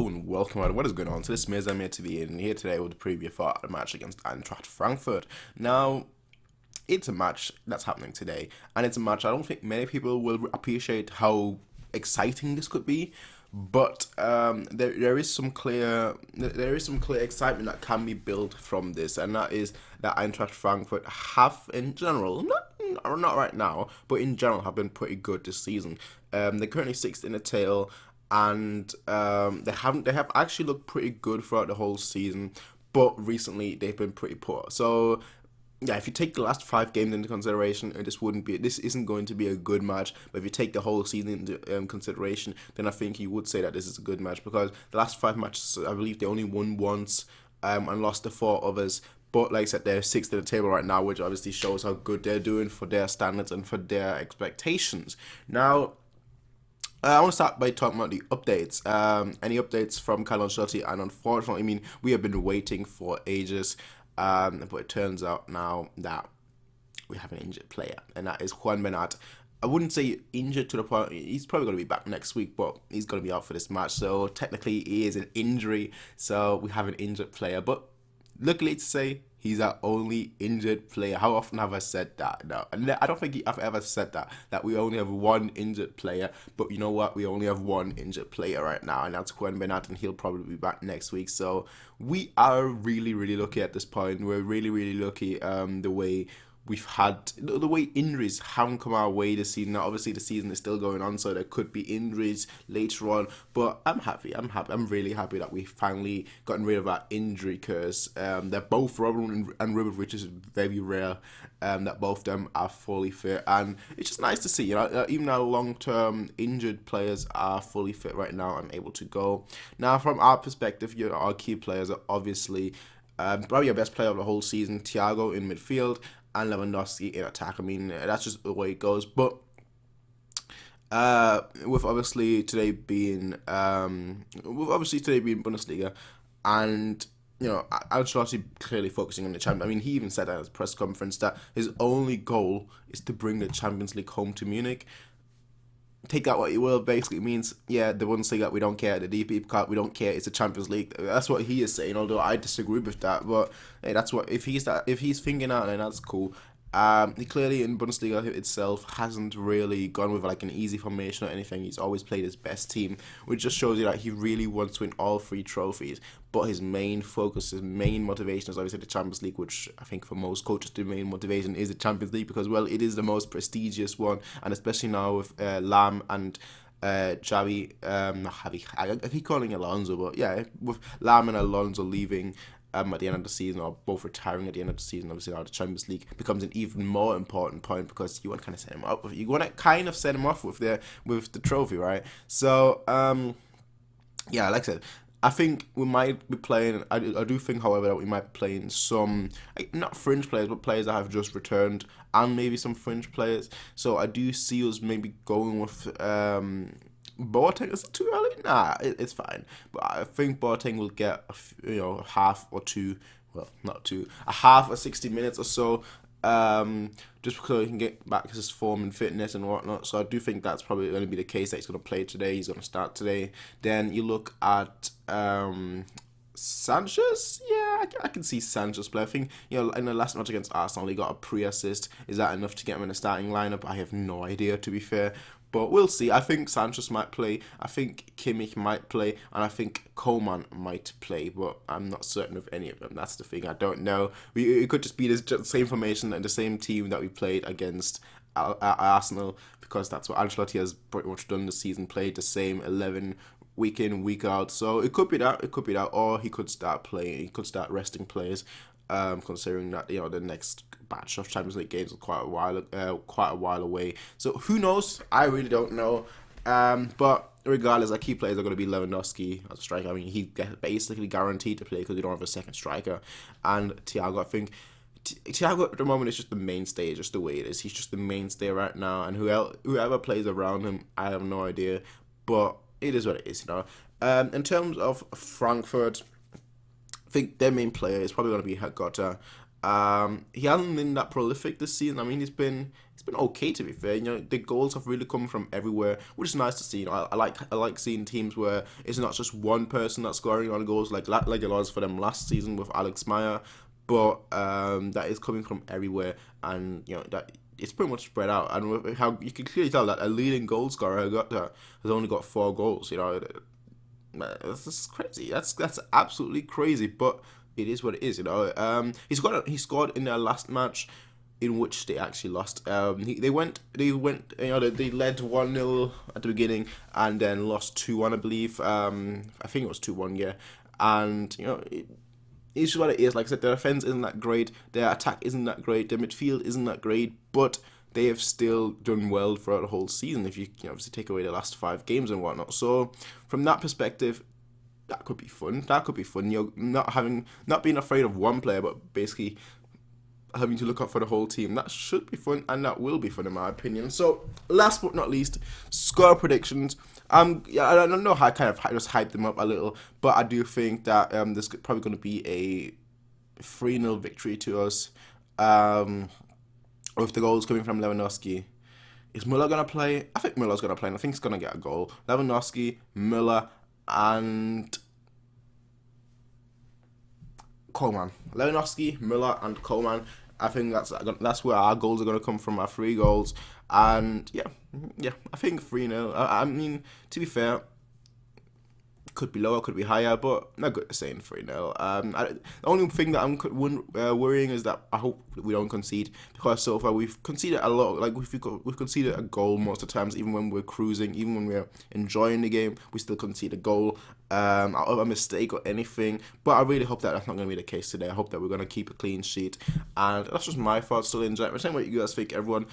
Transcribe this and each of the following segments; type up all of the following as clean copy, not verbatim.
Hello and welcome out. What is going on? So this is MiaSanMiaTV and here today with the preview for the match against Eintracht Frankfurt. Now, it's a match that's happening today, and it's a match I don't think many people will appreciate how exciting this could be. But there is some clear excitement that can be built from this, and that is that Eintracht Frankfurt have in general, not right now, but in general have been pretty good this season. They're currently sixth in the tail. And they have actually looked pretty good throughout the whole season, but recently they've been pretty poor. So yeah, if you take the last 5 games into consideration, this isn't going to be a good match. But if you take the whole season into consideration, then I think you would say that this is a good match, because the last 5 matches, I believe they only won once and lost to 4 others. But like I said, they're 6th in the table right now, which obviously shows how good they're doing for their standards and for their expectations. Now, I want to start by talking about the updates. Any updates from Carlo Ancelotti? And unfortunately, I mean, we have been waiting for ages, but it turns out now that we have an injured player, and that is Juan Bernat. I wouldn't say injured to the point, he's probably going to be back next week, but he's going to be out for this match. So technically, he is an injury. So we have an injured player, but luckily to say, he's our only injured player. How often have I said that? No, I don't think I've ever said that we only have one injured player. But you know what? We only have one injured player right now, and that's Juan Bernat, and he'll probably be back next week. So we are really, really lucky at this point. We're really, really lucky the way we've had, the way injuries haven't come our way this season. Now, obviously, the season is still going on, so there could be injuries later on. But I'm happy. I'm really happy that we finally gotten rid of our injury curse. They're both Robin and Ruben, which is very rare. That both of them are fully fit, and it's just nice to see. You know, even our long-term injured players are fully fit right now and able to go. Now, from our perspective, you know, our key players are obviously probably our best player of the whole season, Thiago in midfield, and Lewandowski in attack. I mean, that's just the way it goes. But with obviously today being Bundesliga, and you know, Ancelotti clearly focusing on the Champions. I mean, he even said at his press conference that his only goal is to bring the Champions League home to Munich. Take that what you will. Basically means, yeah, the Bundesliga, we don't care. The DP Cup, we don't care. It's a Champions League. That's what he is saying. Although I disagree with that, but hey, that's what if he's thinking that, then that's cool. He clearly in Bundesliga itself hasn't really gone with like an easy formation or anything. He's always played his best team, which just shows you that he really wants to win all 3 trophies. But his main focus, his main motivation is obviously the Champions League, which I think for most coaches the main motivation is the Champions League, because, well, it is the most prestigious one, and especially now with Lahm and Xavi, I keep calling Alonso, but yeah, with Lahm and Alonso leaving at the end of the season, or both retiring at the end of the season, obviously now the Champions League becomes an even more important point, because you want to kind of set him up. You want to kind of set him off with the trophy, right? So yeah, like I said, I think we might be playing. I do think, however, that we might be playing some not fringe players, but players that have just returned, and maybe some fringe players. So I do see us maybe going with Boateng. Is it too early? Nah, it's fine. But I think Boateng will get a half or 2. Well, not 2. A half or 60 minutes or so. Just because he can get back his form and fitness and whatnot. So I do think that's probably going to be the case, that he's going to play today. He's going to start today. Then you look at Sanchez. Yeah, I can see Sanchez play. I think, in the last match against Arsenal, he got a pre-assist. Is that enough to get him in the starting lineup? I have no idea, to be fair. But we'll see. I think Sanchez might play. I think Kimmich might play. And I think Coman might play. But I'm not certain of any of them. That's the thing. I don't know. It could just be the same formation and the same team that we played against Arsenal. Because that's what Ancelotti has pretty much done this season. Played the same 11 week in, week out. So it could be that. Or he could start playing. He could start resting players. Considering that the next batch of Champions League games is quite a while away. So who knows? I really don't know. But regardless, our key players are going to be Lewandowski as a striker. I mean, he's basically guaranteed to play because we don't have a second striker. And Thiago, I think Thiago at the moment is just the mainstay, just the way it is. He's just the mainstay right now, and whoever plays around him, I have no idea. But it is what it is, In terms of Frankfurt, I think their main player is probably going to be Herr Gotta. He hasn't been that prolific this season. I mean, he's been it's been okay, to be fair. The goals have really come from everywhere, which is nice to see. I like seeing teams where it's not just one person that's scoring on goals like it was for them last season with Alex Meyer, but that is coming from everywhere, and that it's pretty much spread out. And how you can clearly tell that a leading goal scorer has only got 4 goals. That's just crazy. That's absolutely crazy, but it is what it is. He scored in their last match, in which they actually lost. They led 1-0 at the beginning and then lost 2-1, I believe. I think it was 2-1, yeah. And it's just what it is. Like I said, their defense isn't that great, their attack isn't that great, their midfield isn't that great, but they have still done well throughout the whole season if you obviously take away the last 5 games and whatnot. So from that perspective, that could be fun. Not being afraid of one player, but basically having to look out for the whole team. That should be fun, and that will be fun in my opinion. So last but not least, score predictions. I don't know how I kind of just hyped them up a little, but I do think that there's probably going to be a 3-0 victory to us. With the goals coming from Lewandowski. Is Müller going to play? I think Müller's going to play, and I think he's going to get a goal. Lewandowski, Müller, and Coleman. Lewandowski, Müller, and Coleman. I think that's where our goals are going to come from, our 3 goals. And yeah, I think 3-0. I mean, to be fair, could be lower, could be higher, but not good at saying 3-0. The only thing that I'm worrying is that I hope we don't concede, because so far we've conceded a lot. Like we've conceded a goal most of the times, even when we're cruising, even when we're enjoying the game, we still concede a goal, out of a mistake or anything. But I really hope that that's not going to be the case today. I hope that we're going to keep a clean sheet, and that's just my thoughts. Still enjoy it. Tell me what you guys think, everyone.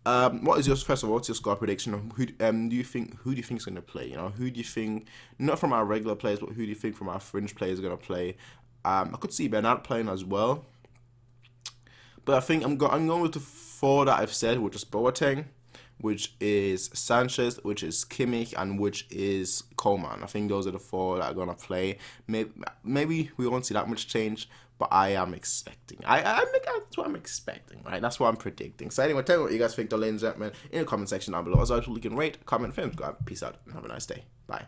What's your score prediction? Who do you think is going to play? Who do you think, not from our regular players, but who do you think from our fringe players are going to play? I could see Bernard playing as well, but I think I'm going with the 4 that I've said, which is Boateng, which is Sanchez, which is Kimmich, and which is Coleman. I think those are the 4 that are going to play. Maybe we won't see that much change, but I am expecting. That's what I'm expecting, right? That's what I'm predicting. So anyway, tell me what you guys think, ladies and gentlemen, in the comment section down below. As always, you can rate, comment, film, subscribe. Peace out, and have a nice day. Bye.